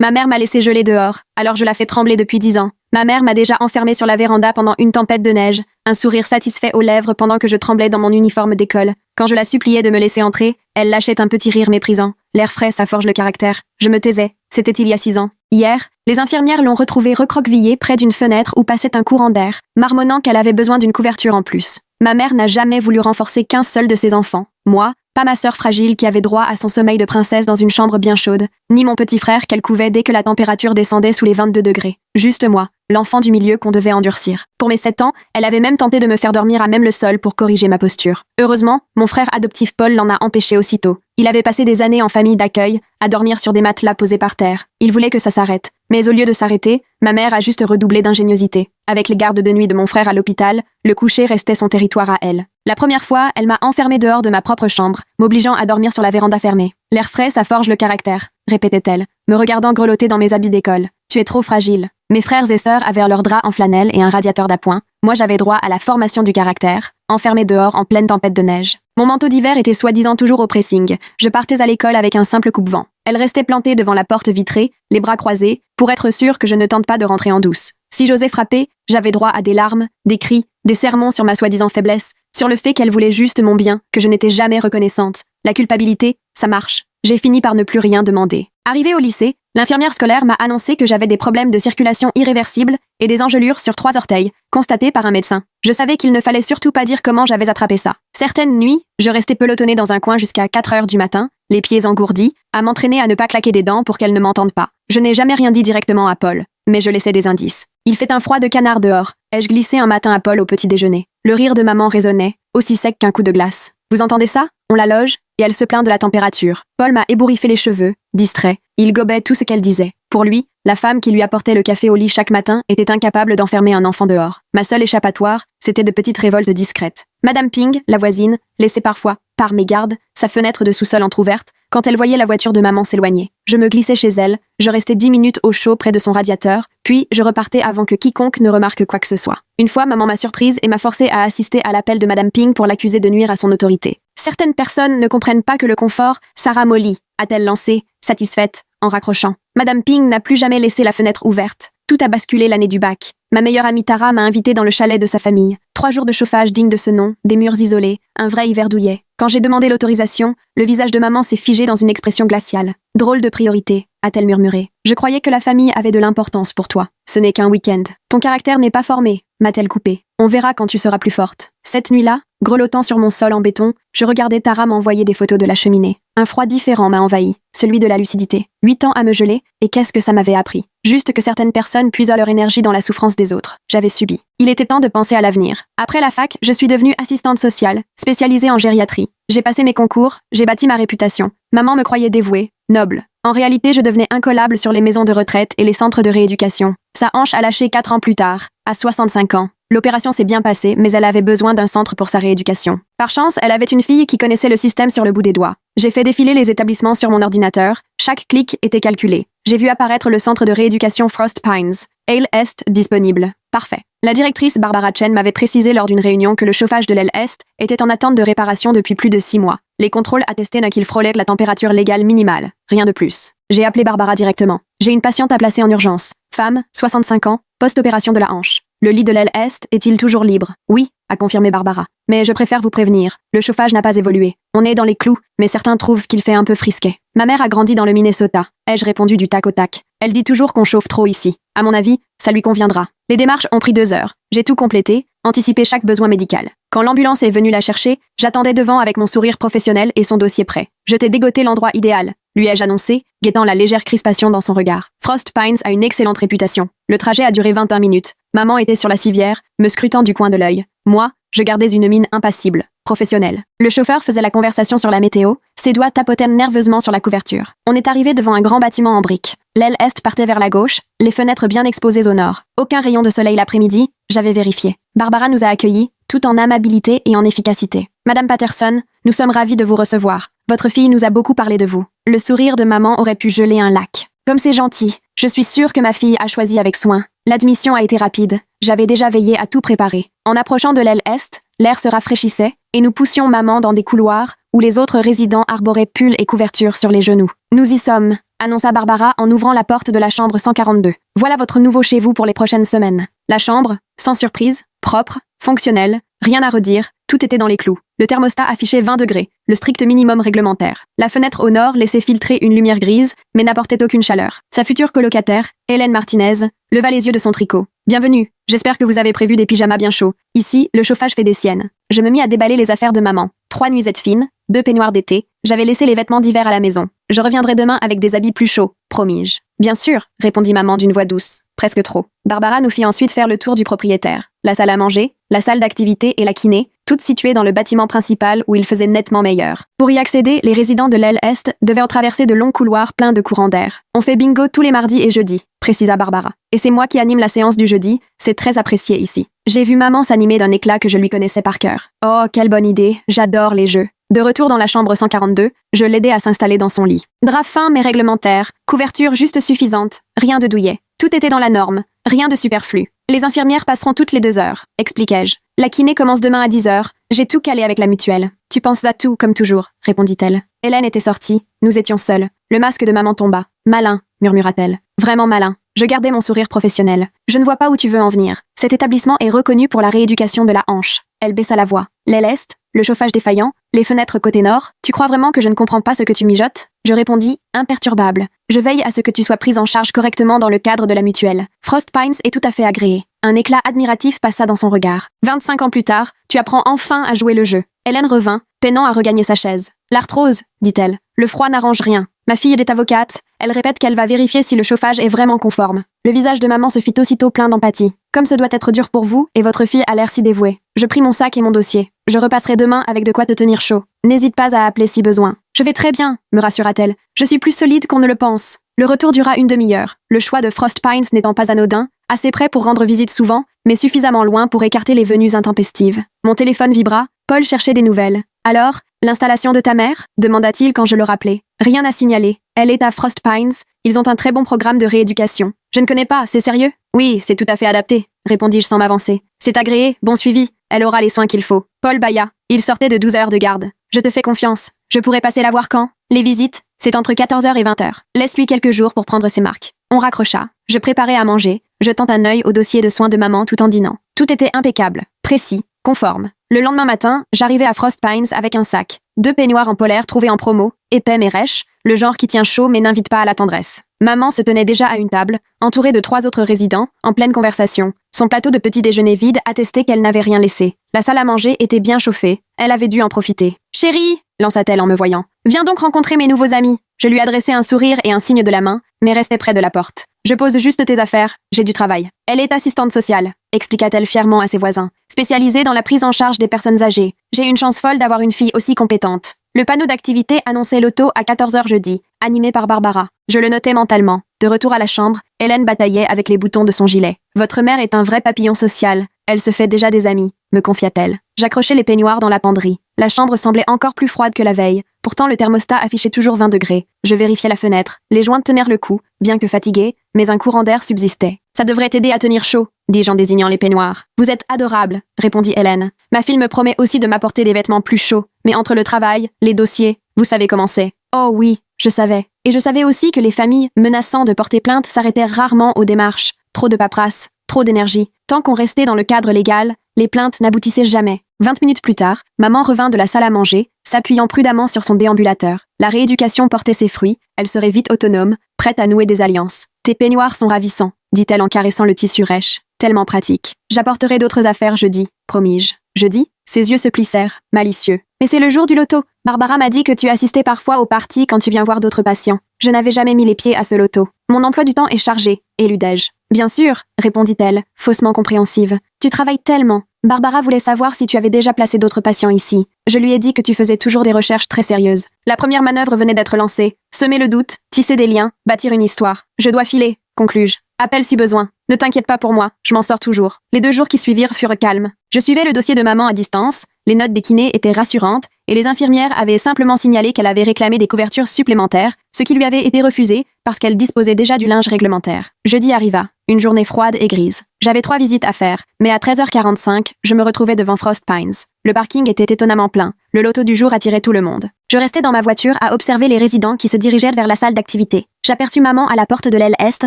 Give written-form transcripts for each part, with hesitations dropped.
Ma mère m'a laissé geler dehors, alors je la fais trembler depuis 10 ans. Ma mère m'a déjà enfermée sur la véranda pendant une tempête de neige, un sourire satisfait aux lèvres pendant que je tremblais dans mon uniforme d'école. Quand je la suppliais de me laisser entrer, elle lâchait un petit rire méprisant. L'air frais, ça forge le caractère. Je me taisais. C'était il y a 6 ans. Hier, les infirmières l'ont retrouvée recroquevillée près d'une fenêtre où passait un courant d'air, marmonnant qu'elle avait besoin d'une couverture en plus. Ma mère n'a jamais voulu renforcer qu'un seul de ses enfants. Moi, pas ma sœur fragile qui avait droit à son sommeil de princesse dans une chambre bien chaude, ni mon petit frère qu'elle couvait dès que la température descendait sous les 22 degrés. Juste moi, l'enfant du milieu qu'on devait endurcir. Pour mes 7 ans, elle avait même tenté de me faire dormir à même le sol pour corriger ma posture. Heureusement, mon frère adoptif Paul l'en a empêché aussitôt. Il avait passé des années en famille d'accueil, à dormir sur des matelas posés par terre. Il voulait que ça s'arrête. Mais au lieu de s'arrêter, ma mère a juste redoublé d'ingéniosité. Avec les gardes de nuit de mon frère à l'hôpital, le coucher restait son territoire à elle. La première fois, elle m'a enfermée dehors de ma propre chambre, m'obligeant à dormir sur la véranda fermée. L'air frais, ça forge le caractère, répétait-elle, me regardant grelotter dans mes habits d'école. Tu es trop fragile. Mes frères et sœurs avaient leurs draps en flanelle et un radiateur d'appoint. Moi, j'avais droit à la formation du caractère, enfermée dehors en pleine tempête de neige. Mon manteau d'hiver était soi-disant toujours au pressing. Je partais à l'école avec un simple coupe-vent. Elle restait plantée devant la porte vitrée, les bras croisés, pour être sûre que je ne tente pas de rentrer en douce. Si j'osais frapper, j'avais droit à des larmes, des cris, des sermons sur ma soi-disant faiblesse, sur le fait qu'elle voulait juste mon bien, que je n'étais jamais reconnaissante. La culpabilité, ça marche. J'ai fini par ne plus rien demander. Arrivée au lycée, l'infirmière scolaire m'a annoncé que j'avais des problèmes de circulation irréversibles et des engelures sur 3 orteils, constatés par un médecin. Je savais qu'il ne fallait surtout pas dire comment j'avais attrapé ça. Certaines nuits, je restais pelotonnée dans un coin jusqu'à 4 heures du matin, les pieds engourdis, à m'entraîner à ne pas claquer des dents pour qu'elle ne m'entende pas. Je n'ai jamais rien dit directement à Paul, mais je laissais des indices. Il fait un froid de canard dehors. Ai-je glissé un matin à Paul au petit déjeuner? Le rire de maman résonnait, aussi sec qu'un coup de glace. Vous entendez ça? On la loge, et elle se plaint de la température. Paul m'a ébouriffé les cheveux, distrait. Il gobait tout ce qu'elle disait. Pour lui, la femme qui lui apportait le café au lit chaque matin était incapable d'enfermer un enfant dehors. Ma seule échappatoire, c'était de petites révoltes discrètes. Madame Ping, la voisine, laissait parfois, par mégarde, sa fenêtre de sous-sol entr'ouverte, quand elle voyait la voiture de maman s'éloigner. Je me glissais chez elle, je restais 10 minutes au chaud près de son radiateur, puis je repartais avant que quiconque ne remarque quoi que ce soit. Une fois, maman m'a surprise et m'a forcée à assister à l'appel de Madame Ping pour l'accuser de nuire à son autorité. Certaines personnes ne comprennent pas que le confort, ça ramollit, a-t-elle lancé, satisfaite, en raccrochant. Madame Ping n'a plus jamais laissé la fenêtre ouverte. Tout a basculé l'année du bac. Ma meilleure amie Tara m'a invitée dans le chalet de sa famille. 3 jours de chauffage dignes de ce nom, des murs isolés, un vrai hiver douillet. Quand j'ai demandé l'autorisation, le visage de maman s'est figé dans une expression glaciale. Drôle de priorité, a-t-elle murmuré. Je croyais que la famille avait de l'importance pour toi. Ce n'est qu'un week-end. Ton caractère n'est pas formé, m'a-t-elle coupé. On verra quand tu seras plus forte. Cette nuit-là, grelottant sur mon sol en béton, je regardais Tara m'envoyer des photos de la cheminée. Un froid différent m'a envahi, celui de la lucidité. 8 ans à me geler, et qu'est-ce que ça m'avait appris? Juste que certaines personnes puisent leur énergie dans la souffrance des autres. J'avais subi. Il était temps de penser à l'avenir. Après la fac, je suis devenue assistante sociale, spécialisée en gériatrie. J'ai passé mes concours, j'ai bâti ma réputation. Maman me croyait dévouée, noble. En réalité, je devenais incollable sur les maisons de retraite et les centres de rééducation. Sa hanche a lâché 4 ans plus tard, à 65 ans. L'opération s'est bien passée, mais elle avait besoin d'un centre pour sa rééducation. Par chance, elle avait une fille qui connaissait le système sur le bout des doigts. J'ai fait défiler les établissements sur mon ordinateur. Chaque clic était calculé. J'ai vu apparaître le centre de rééducation Frost Pines. Aile Est disponible. Parfait. La directrice Barbara Chen m'avait précisé lors d'une réunion que le chauffage de l'aile Est était en attente de réparation depuis plus de 6 mois. Les contrôles attestaient qu'il frôlait la température légale minimale. Rien de plus. J'ai appelé Barbara directement. J'ai une patiente à placer en urgence. Femme, 65 ans, post-opération de la hanche. Le lit de l'aile Est est-il toujours libre? Oui, a confirmé Barbara. Mais je préfère vous prévenir. Le chauffage n'a pas évolué. On est dans les clous, mais certains trouvent qu'il fait un peu frisquet. Ma mère a grandi dans le Minnesota. Ai-je répondu du tac au tac. Elle dit toujours qu'on chauffe trop ici. À mon avis, ça lui conviendra. Les démarches ont pris 2 heures. J'ai tout complété, anticipé chaque besoin médical. Quand l'ambulance est venue la chercher, j'attendais devant avec mon sourire professionnel et son dossier prêt. Je t'ai dégoté l'endroit idéal, lui ai-je annoncé, guettant la légère crispation dans son regard. Frost Pines a une excellente réputation. Le trajet a duré 21 minutes. Maman était sur la civière, me scrutant du coin de l'œil. Moi, je gardais une mine impassible, professionnelle. Le chauffeur faisait la conversation sur la météo, ses doigts tapotaient nerveusement sur la couverture. On est arrivé devant un grand bâtiment en briques. L'aile Est partait vers la gauche, les fenêtres bien exposées au nord. Aucun rayon de soleil l'après-midi, j'avais vérifié. Barbara nous a accueillis, tout en amabilité et en efficacité. Madame Patterson, nous sommes ravis de vous recevoir. Votre fille nous a beaucoup parlé de vous. Le sourire de maman aurait pu geler un lac. Comme c'est gentil, je suis sûre que ma fille a choisi avec soin. L'admission a été rapide. J'avais déjà veillé à tout préparer. En approchant de l'aile Est, l'air se rafraîchissait et nous poussions maman dans des couloirs où les autres résidents arboraient pulls et couvertures sur les genoux. Nous y sommes, annonça Barbara en ouvrant la porte de la chambre 142. Voilà votre nouveau chez vous pour les prochaines semaines. La chambre, sans surprise, propre, fonctionnelle, rien à redire, tout était dans les clous. Le thermostat affichait 20 degrés, le strict minimum réglementaire. La fenêtre au nord laissait filtrer une lumière grise, mais n'apportait aucune chaleur. Sa future colocataire, Hélène Martinez, leva les yeux de son tricot. Bienvenue, j'espère que vous avez prévu des pyjamas bien chauds. Ici, le chauffage fait des siennes. Je me mis à déballer les affaires de maman. 3 nuisettes fines, 2 peignoirs d'été. J'avais laissé les vêtements d'hiver à la maison. Je reviendrai demain avec des habits plus chauds, promis-je. Bien sûr, répondit maman d'une voix douce, presque trop. Barbara nous fit ensuite faire le tour du propriétaire. La salle à manger, la salle d'activité et la kiné, toutes situées dans le bâtiment principal où il faisait nettement meilleur. Pour y accéder, les résidents de l'aile Est devaient en traverser de longs couloirs pleins de courants d'air. On fait bingo tous les mardis et jeudis, précisa Barbara. Et c'est moi qui anime la séance du jeudi, c'est très apprécié ici. J'ai vu maman s'animer d'un éclat que je lui connaissais par cœur. Oh, quelle bonne idée, j'adore les jeux. De retour dans la chambre 142, je l'aidai à s'installer dans son lit. Drap fin mais réglementaire, couverture juste suffisante, rien de douillet. Tout était dans la norme, rien de superflu. Les infirmières passeront toutes les 2 heures, expliquai-je. La kiné commence demain à 10 heures, j'ai tout calé avec la mutuelle. Tu penses à tout, comme toujours, répondit-elle. Hélène était sortie, nous étions seuls. Le masque de maman tomba. Malin, murmura-t-elle. Vraiment malin. Je gardai mon sourire professionnel. Je ne vois pas où tu veux en venir. Cet établissement est reconnu pour la rééducation de la hanche. Elle baissa la voix. L'aile Est, le chauffage défaillant, les fenêtres côté nord. Tu crois vraiment que je ne comprends pas ce que tu mijotes? Je répondis, imperturbable. Je veille à ce que tu sois prise en charge correctement dans le cadre de la mutuelle. Frost Pines est tout à fait agréé. Un éclat admiratif passa dans son regard. 25 ans plus tard, tu apprends enfin à jouer le jeu. Hélène revint, peinant à regagner sa chaise. L'arthrose, dit-elle. Le froid n'arrange rien. Ma fille est avocate. Elle répète qu'elle va vérifier si le chauffage est vraiment conforme. Le visage de maman se fit aussitôt plein d'empathie. Comme ce doit être dur pour vous, et votre fille a l'air si dévouée. Je pris mon sac et mon dossier. Je repasserai demain avec de quoi te tenir chaud. N'hésite pas à appeler si besoin. Je vais très bien, me rassura-t-elle. Je suis plus solide qu'on ne le pense. Le retour dura une demi-heure. Le choix de Frost Pines n'étant pas anodin, assez près pour rendre visite souvent, mais suffisamment loin pour écarter les venues intempestives. Mon téléphone vibra, Paul cherchait des nouvelles. Alors, l'installation de ta mère? Demanda-t-il quand je le rappelai. Rien à signaler. Elle est à Frost Pines. Ils ont un très bon programme de rééducation. Je ne connais pas, c'est sérieux? Oui, c'est tout à fait adapté, répondis-je sans m'avancer. C'est agréé, bon suivi. Elle aura les soins qu'il faut. Paul bâilla. Il sortait de 12 heures de garde. Je te fais confiance. Je pourrais passer la voir quand? Les visites, c'est entre 14h et 20h. Laisse-lui quelques jours pour prendre ses marques. On raccrocha. Je préparai à manger, jetant un œil au dossier de soins de maman tout en dînant. Tout était impeccable, précis, conforme. Le lendemain matin, j'arrivai à Frost Pines avec un sac. 2 peignoirs en polaire trouvés en promo, épais mais rêches, le genre qui tient chaud mais n'invite pas à la tendresse. Maman se tenait déjà à une table, entourée de 3 autres résidents, en pleine conversation. Son plateau de petit déjeuner vide attestait qu'elle n'avait rien laissé. La salle à manger était bien chauffée. Elle avait dû en profiter. « Chérie !» lança-t-elle en me voyant. « Viens donc rencontrer mes nouveaux amis. » Je lui adressai un sourire et un signe de la main, mais restai près de la porte. « Je pose juste tes affaires. J'ai du travail. » Elle est assistante sociale, expliqua-t-elle fièrement à ses voisins. Spécialisée dans la prise en charge des personnes âgées. J'ai une chance folle d'avoir une fille aussi compétente. Le panneau d'activité annonçait l'auto à 14h jeudi, animé par Barbara. Je le notais mentalement. De retour à la chambre, Hélène bataillait avec les boutons de son gilet. « Votre mère est un vrai papillon social. Elle se fait déjà des amis, » me confia-t-elle. J'accrochai les peignoirs dans la penderie. La chambre semblait encore plus froide que la veille. Pourtant, le thermostat affichait toujours 20 degrés. Je vérifiai la fenêtre. Les jointes tenèrent le coup, bien que fatiguées, mais un courant d'air subsistait. « Ça devrait t'aider à tenir chaud, » dis-je en désignant les peignoirs. « Vous êtes adorable, » répondit Hélène. « Ma fille me promet aussi de m'apporter des vêtements plus chauds. Mais entre le travail, les dossiers, vous savez comment c'est. » Oh oui, je savais. Et je savais aussi que les familles menaçant de porter plainte s'arrêtaient rarement aux démarches. Trop de paperasse, trop d'énergie. Tant qu'on restait dans le cadre légal, les plaintes n'aboutissaient jamais. 20 minutes plus tard, maman revint de la salle à manger, s'appuyant prudemment sur son déambulateur. La rééducation portait ses fruits, elle serait vite autonome, prête à nouer des alliances. « Tes peignoirs sont ravissants, » dit-elle en caressant le tissu rêche. Tellement pratique. « J'apporterai d'autres affaires jeudi, promis-je. » Jeudi, ses yeux se plissèrent, malicieux. « Mais c'est le jour du loto. Barbara m'a dit que tu assistais parfois aux parties quand tu viens voir d'autres patients. Je n'avais jamais mis les pieds à ce loto. Mon emploi du temps est chargé, éludai-je. » « Bien sûr, » répondit-elle, faussement compréhensive. « Tu travailles tellement. Barbara voulait savoir si tu avais déjà placé d'autres patients ici. Je lui ai dit que tu faisais toujours des recherches très sérieuses. La première manœuvre venait d'être lancée. Semer le doute, tisser des liens, bâtir une histoire. Je dois filer, conclus-je. Appelle si besoin. Ne t'inquiète pas pour moi, je m'en sors toujours. » Les 2 jours qui suivirent furent calmes. Je suivais le dossier de maman à distance, les notes des kinés étaient rassurantes, et les infirmières avaient simplement signalé qu'elle avait réclamé des couvertures supplémentaires, ce qui lui avait été refusé parce qu'elle disposait déjà du linge réglementaire. Jeudi arriva, une journée froide et grise. J'avais 3 visites à faire, mais à 13h45, je me retrouvais devant Frost Pines. Le parking était étonnamment plein. Le loto du jour attirait tout le monde. Je restais dans ma voiture à observer les résidents qui se dirigeaient vers la salle d'activité. J'aperçus maman à la porte de l'aile est,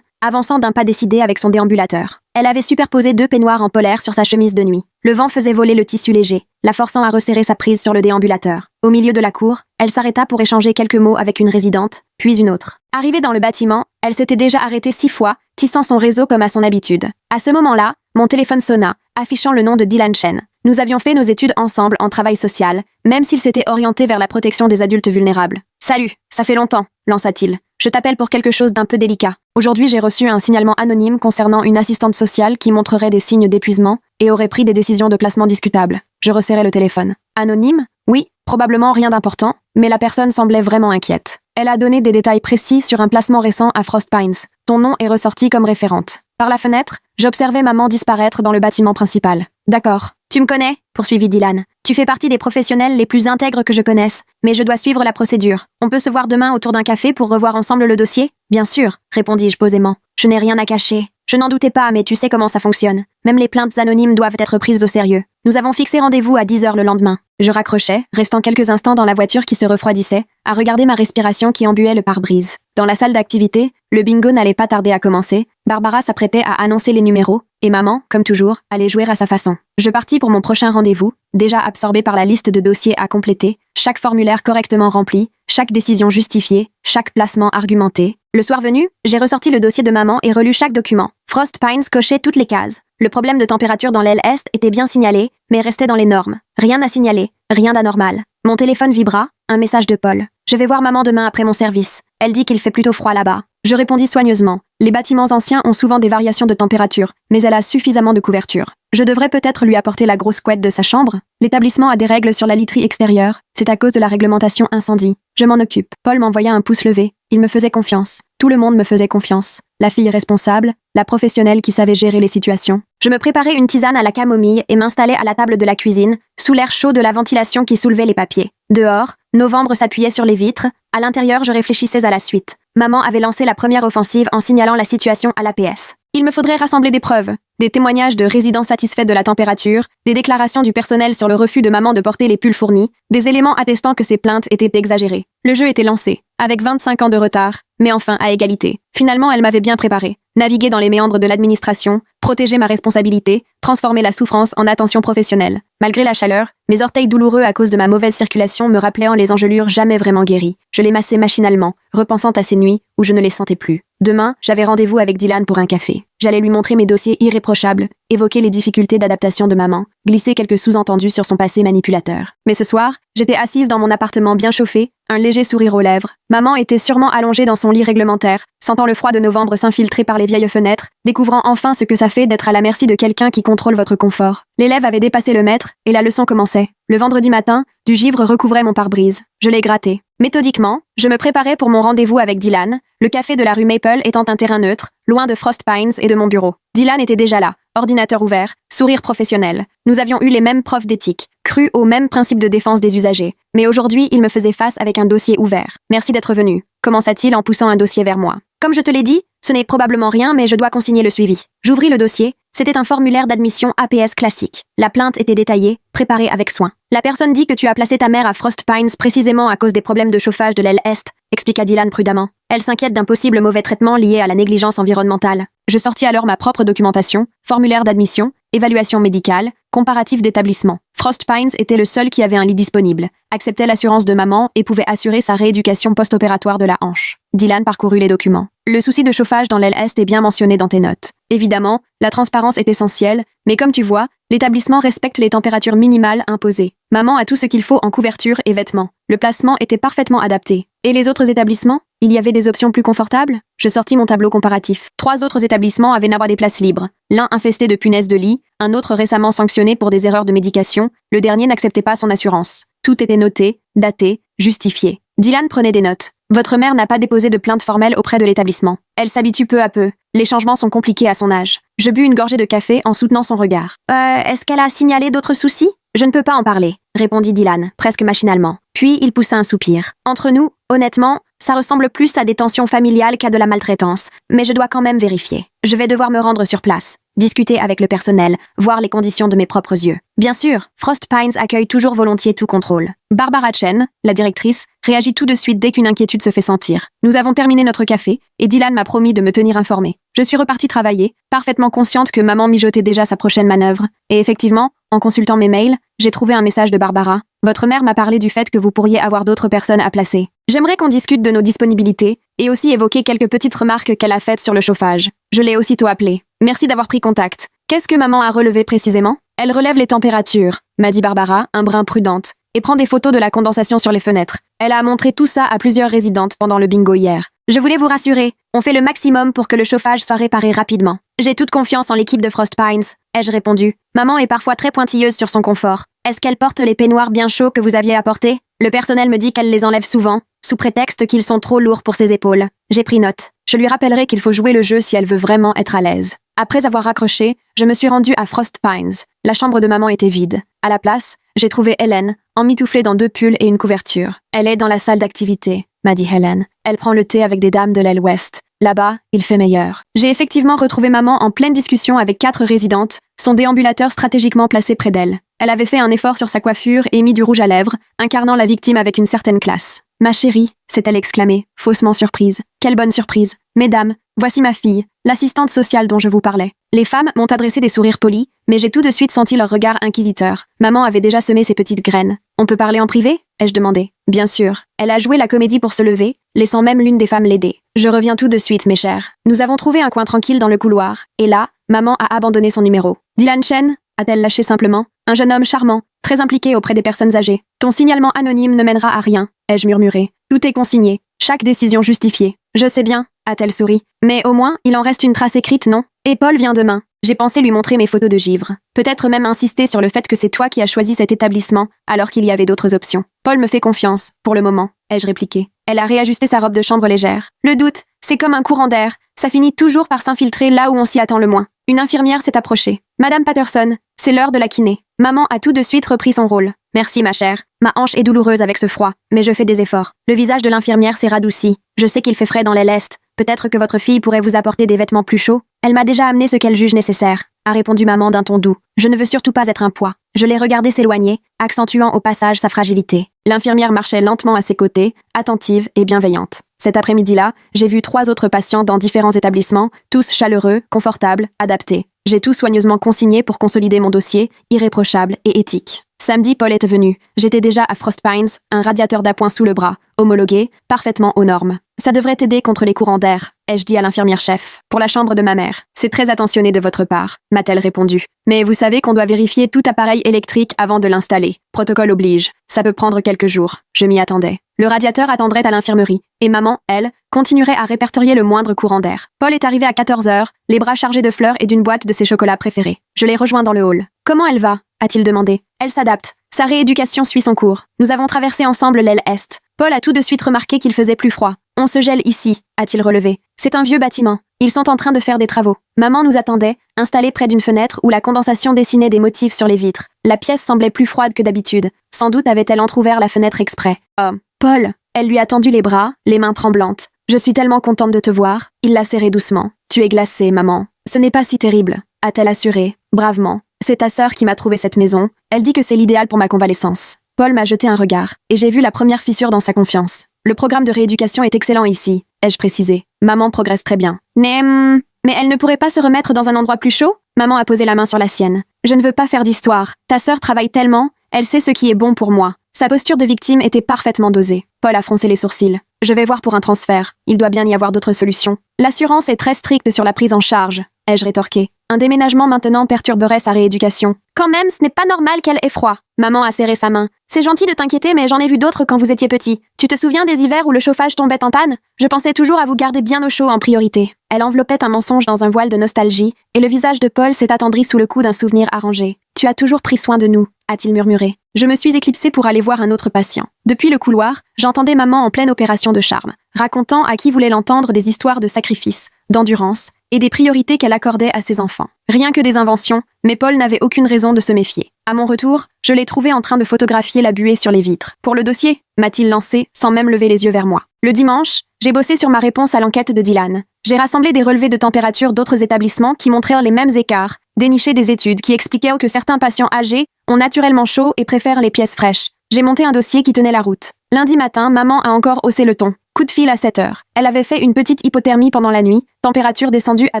avançant d'un pas décidé avec son déambulateur. Elle avait superposé 2 peignoirs en polaire sur sa chemise de nuit. Le vent faisait voler le tissu léger, la forçant à resserrer sa prise sur le déambulateur. Au milieu de la cour, elle s'arrêta pour échanger quelques mots avec une résidente, puis une autre. Arrivée dans le bâtiment, elle s'était déjà arrêtée 6 fois, tissant son réseau comme à son habitude. À ce moment-là, mon téléphone sonna, affichant le nom de Dylan Chen. Nous avions fait nos études ensemble en travail social, même s'il s'était orienté vers la protection des adultes vulnérables. « Salut, ça fait longtemps », lança-t-il. « Je t'appelle pour quelque chose d'un peu délicat. Aujourd'hui, j'ai reçu un signalement anonyme concernant une assistante sociale qui montrerait des signes d'épuisement et aurait pris des décisions de placement discutables. » Je resserrai le téléphone. « Anonyme ? Oui, probablement rien d'important, mais la personne semblait vraiment inquiète. Elle a donné des détails précis sur un placement récent à Frost Pines. Ton nom est ressorti comme référente. Par la fenêtre, j'observais maman disparaître dans le bâtiment principal. « D'accord. Tu me connais ?» poursuivit Dylan. « Tu fais partie des professionnels les plus intègres que je connaisse, mais je dois suivre la procédure. On peut se voir demain autour d'un café pour revoir ensemble le dossier ?»« Bien sûr, » répondis-je posément. « Je n'ai rien à cacher. Je n'en doutais pas, mais tu sais comment ça fonctionne. Même les plaintes anonymes doivent être prises au sérieux. Nous avons fixé rendez-vous à 10 heures le lendemain. » Je raccrochais, restant quelques instants dans la voiture qui se refroidissait, à regarder ma respiration qui embuait le pare-brise. Dans la salle d'activité, le bingo n'allait pas tarder à commencer. Barbara s'apprêtait à annoncer les numéros, et maman, comme toujours, allait jouer à sa façon. Je partis pour mon prochain rendez-vous, déjà absorbé par la liste de dossiers à compléter, chaque formulaire correctement rempli, chaque décision justifiée, chaque placement argumenté. Le soir venu, j'ai ressorti le dossier de maman et relu chaque document. Frost Pines cochait toutes les cases. Le problème de température dans l'aile est était bien signalé, mais restait dans les normes. Rien à signaler, rien d'anormal. Mon téléphone vibra, un message de Paul. « Je vais voir maman demain après mon service. Elle dit qu'il fait plutôt froid là-bas. » Je répondis soigneusement. Les bâtiments anciens ont souvent des variations de température, mais elle a suffisamment de couverture. Je devrais peut-être lui apporter la grosse couette de sa chambre. L'établissement a des règles sur la literie extérieure. C'est à cause de la réglementation incendie. Je m'en occupe. Paul m'envoya un pouce levé. Il me faisait confiance. Tout le monde me faisait confiance. La fille responsable, la professionnelle qui savait gérer les situations. Je me préparais une tisane à la camomille et m'installais à la table de la cuisine, sous l'air chaud de la ventilation qui soulevait les papiers. Dehors, novembre s'appuyait sur les vitres. À l'intérieur, je réfléchissais à la suite. Maman avait lancé la première offensive en signalant la situation à l'APS. Il me faudrait rassembler des preuves, des témoignages de résidents satisfaits de la température, des déclarations du personnel sur le refus de maman de porter les pulls fournis, des éléments attestant que ses plaintes étaient exagérées. Le jeu était lancé, avec 25 ans de retard, mais enfin à égalité. Finalement, elle m'avait bien préparé. Naviguer dans les méandres de l'administration, protéger ma responsabilité, transformer la souffrance en attention professionnelle. Malgré la chaleur, mes orteils douloureux à cause de ma mauvaise circulation me rappelaient les engelures jamais vraiment guéries. Je les massais machinalement, repensant à ces nuits où je ne les sentais plus. Demain, j'avais rendez-vous avec Dylan pour un café. J'allais lui montrer mes dossiers irréprochables, évoquer les difficultés d'adaptation de maman, glisser quelques sous-entendus sur son passé manipulateur. Mais ce soir, j'étais assise dans mon appartement bien chauffé, un léger sourire aux lèvres. Maman était sûrement allongée dans son lit réglementaire, sentant le froid de novembre s'infiltrer par les vieilles fenêtres, découvrant enfin ce que ça fait d'être à la merci de quelqu'un qui contrôle votre confort. L'élève avait dépassé le maître, et la leçon commençait. Le vendredi matin, du givre recouvrait mon pare-brise. Je l'ai gratté. Méthodiquement, je me préparais pour mon rendez-vous avec Dylan, le café de la rue Maple étant un terrain neutre, loin de Frost Pines et de mon bureau. Dylan était déjà là, ordinateur ouvert, sourire professionnel. Nous avions eu les mêmes profs d'éthique, cru aux mêmes principes de défense des usagers. Mais aujourd'hui, il me faisait face avec un dossier ouvert. « Merci d'être venu », commença-t-il en poussant un dossier vers moi. « Comme je te l'ai dit, ce n'est probablement rien, mais je dois consigner le suivi. » J'ouvris le dossier. C'était un formulaire d'admission APS classique. La plainte était détaillée, préparée avec soin. « La personne dit que tu as placé ta mère à Frost Pines précisément à cause des problèmes de chauffage de l'aile Est, » expliqua Dylan prudemment. Elle s'inquiète d'un possible mauvais traitement lié à la négligence environnementale. Je sortis alors ma propre documentation, formulaire d'admission, évaluation médicale, comparatif d'établissement. Frost Pines était le seul qui avait un lit disponible, acceptait l'assurance de maman et pouvait assurer sa rééducation post-opératoire de la hanche. Dylan parcourut les documents. Le souci de chauffage dans l'aile Est est bien mentionné dans tes notes. Évidemment, la transparence est essentielle, mais comme tu vois, l'établissement respecte les températures minimales imposées. Maman a tout ce qu'il faut en couverture et vêtements. Le placement était parfaitement adapté. Et les autres établissements? Il y avait des options plus confortables? Je sortis mon tableau comparatif. 3 autres établissements avaient n'avoir des places libres. L'un infesté de punaises de lit, un autre récemment sanctionné pour des erreurs de médication, le dernier n'acceptait pas son assurance. Tout était noté, daté, justifié. Dylan prenait des notes. Votre mère n'a pas déposé de plainte formelle auprès de l'établissement. Elle s'habitue peu à peu. Les changements sont compliqués à son âge. Je bus une gorgée de café en soutenant son regard. Est-ce qu'elle a signalé d'autres soucis? Je ne peux pas en parler, répondit Dylan, presque machinalement. Puis il poussa un soupir. Entre nous, honnêtement, ça ressemble plus à des tensions familiales qu'à de la maltraitance, mais je dois quand même vérifier. Je vais devoir me rendre sur place, discuter avec le personnel, voir les conditions de mes propres yeux. Bien sûr, Frost Pines accueille toujours volontiers tout contrôle. Barbara Chen, la directrice, réagit tout de suite dès qu'une inquiétude se fait sentir. Nous avons terminé notre café, et Dylan m'a promis de me tenir informée. Je suis repartie travailler, parfaitement consciente que maman mijotait déjà sa prochaine manœuvre, et effectivement, en consultant mes mails, j'ai trouvé un message de Barbara. Votre mère m'a parlé du fait que vous pourriez avoir d'autres personnes à placer. J'aimerais qu'on discute de nos disponibilités, et aussi évoquer quelques petites remarques qu'elle a faites sur le chauffage. Je l'ai aussitôt appelée. Merci d'avoir pris contact. Qu'est-ce que maman a relevé précisément? Elle relève les températures, m'a dit Barbara, un brin prudente, et prend des photos de la condensation sur les fenêtres. Elle a montré tout ça à plusieurs résidentes pendant le bingo hier. Je voulais vous rassurer, on fait le maximum pour que le chauffage soit réparé rapidement. J'ai toute confiance en l'équipe de Frost Pines, ai-je répondu. Maman est parfois très pointilleuse sur son confort. Est-ce qu'elle porte les peignoirs bien chauds que vous aviez apportés? Le personnel me dit qu'elle les enlève souvent, sous prétexte qu'ils sont trop lourds pour ses épaules. J'ai pris note. Je lui rappellerai qu'il faut jouer le jeu si elle veut vraiment être à l'aise. Après avoir raccroché, je me suis rendue à Frost Pines. La chambre de maman était vide. À la place, j'ai trouvé Helen, emmitouflée dans 2 pulls et une couverture. Elle est dans la salle d'activité, m'a dit Helen. Elle prend le thé avec des dames de l'aile ouest. Là-bas, il fait meilleur. J'ai effectivement retrouvé maman en pleine discussion avec 4 résidentes, son déambulateur stratégiquement placé près d'elle. Elle avait fait un effort sur sa coiffure et mis du rouge à lèvres, incarnant la victime avec une certaine classe. « Ma chérie », s'est-elle exclamée, faussement surprise. « Quelle bonne surprise. Mesdames, voici ma fille, l'assistante sociale dont je vous parlais. » Les femmes m'ont adressé des sourires polis, mais j'ai tout de suite senti leur regard inquisiteur. Maman avait déjà semé ses petites graines. « On peut parler en privé ?» ai-je demandé. « Bien sûr. » Elle a joué la comédie pour se lever, laissant même l'une des femmes l'aider. « Je reviens tout de suite, mes chers. » Nous avons trouvé un coin tranquille dans le couloir, et là, maman a abandonné son numéro. « Dylan Chen ?» a-t-elle lâché simplement. Un jeune homme charmant, très impliqué auprès des personnes âgées. Ton signalement anonyme ne mènera à rien, ai-je murmuré. Tout est consigné, chaque décision justifiée. Je sais bien, a-t-elle souri. Mais au moins, il en reste une trace écrite, non? Et Paul vient demain. J'ai pensé lui montrer mes photos de givre. Peut-être même insister sur le fait que c'est toi qui as choisi cet établissement, alors qu'il y avait d'autres options. Paul me fait confiance, pour le moment, ai-je répliqué. Elle a réajusté sa robe de chambre légère. Le doute, c'est comme un courant d'air. Ça finit toujours par s'infiltrer là où on s'y attend le moins. Une infirmière s'est approchée. Madame Patterson, c'est l'heure de la kiné. Maman a tout de suite repris son rôle. Merci, ma chère. Ma hanche est douloureuse avec ce froid, mais je fais des efforts. Le visage de l'infirmière s'est radouci. Je sais qu'il fait frais dans l'aile est. Peut-être que votre fille pourrait vous apporter des vêtements plus chauds. Elle m'a déjà amené ce qu'elle juge nécessaire, a répondu maman d'un ton doux. Je ne veux surtout pas être un poids. Je l'ai regardé s'éloigner, accentuant au passage sa fragilité. L'infirmière marchait lentement à ses côtés, attentive et bienveillante. Cet après-midi-là, j'ai vu 3 autres patients dans différents établissements, tous chaleureux, confortables, adaptés. J'ai tout soigneusement consigné pour consolider mon dossier, irréprochable et éthique. Samedi, Paul est venu. J'étais déjà à Frost Pines, un radiateur d'appoint sous le bras, homologué, parfaitement aux normes. Ça devrait t'aider contre les courants d'air, ai-je dit à l'infirmière-chef. Pour la chambre de ma mère. C'est très attentionné de votre part, m'a-t-elle répondu. Mais vous savez qu'on doit vérifier tout appareil électrique avant de l'installer. Protocole oblige. Ça peut prendre quelques jours. Je m'y attendais. Le radiateur attendrait à l'infirmerie. Et maman, elle, continuerait à répertorier le moindre courant d'air. Paul est arrivé à 14h, les bras chargés de fleurs et d'une boîte de ses chocolats préférés. Je l'ai rejoint dans le hall. Comment elle va? A-t-il demandé. Elle s'adapte. Sa rééducation suit son cours. Nous avons traversé ensemble l'aile est. Paul a tout de suite remarqué qu'il faisait plus froid. On se gèle ici, a-t-il relevé. C'est un vieux bâtiment. Ils sont en train de faire des travaux. Maman nous attendait, installée près d'une fenêtre où la condensation dessinait des motifs sur les vitres. La pièce semblait plus froide que d'habitude. Sans doute avait-elle entrouvert la fenêtre exprès. Oh, Paul! Elle lui a tendu les bras, les mains tremblantes. Je suis tellement contente de te voir. Il l'a serrée doucement. Tu es glacée, maman. Ce n'est pas si terrible, a-t-elle assuré, bravement. C'est ta sœur qui m'a trouvé cette maison. Elle dit que c'est l'idéal pour ma convalescence. Paul m'a jeté un regard, et j'ai vu la première fissure dans sa confiance. Le programme de rééducation est excellent ici, ai-je précisé. Maman progresse très bien. Mais elle ne pourrait pas se remettre dans un endroit plus chaud? Maman a posé la main sur la sienne. Je ne veux pas faire d'histoire. Ta sœur travaille tellement, elle sait ce qui est bon pour moi. Sa posture de victime était parfaitement dosée. Paul a froncé les sourcils. Je vais voir pour un transfert. Il doit bien y avoir d'autres solutions. L'assurance est très stricte sur la prise en charge, ai-je rétorqué. Un déménagement maintenant perturberait sa rééducation. Quand même, ce n'est pas normal qu'elle ait froid. Maman a serré sa main. C'est gentil de t'inquiéter, mais j'en ai vu d'autres quand vous étiez petit. Tu te souviens des hivers où le chauffage tombait en panne? Je pensais toujours à vous garder bien au chaud en priorité. Elle enveloppait un mensonge dans un voile de nostalgie, et le visage de Paul s'est attendri sous le coup d'un souvenir arrangé. Tu as toujours pris soin de nous, a-t-il murmuré. Je me suis éclipsée pour aller voir un autre patient. Depuis le couloir, j'entendais maman en pleine opération de charme, racontant à qui voulait l'entendre des histoires de sacrifice, d'endurance et des priorités qu'elle accordait à ses enfants. Rien que des inventions, mais Paul n'avait aucune raison de se méfier. À mon retour, je l'ai trouvé en train de photographier la buée sur les vitres. Pour le dossier, m'a-t-il lancé, sans même lever les yeux vers moi. Le dimanche, j'ai bossé sur ma réponse à l'enquête de Dylan. J'ai rassemblé des relevés de température d'autres établissements qui montrèrent les mêmes écarts, déniché des études qui expliquaient que certains patients âgés ont naturellement chaud et préfèrent les pièces fraîches. J'ai monté un dossier qui tenait la route. Lundi matin, maman a encore haussé le ton. Coup de fil à 7 heures. Elle avait fait une petite hypothermie pendant la nuit, température descendue à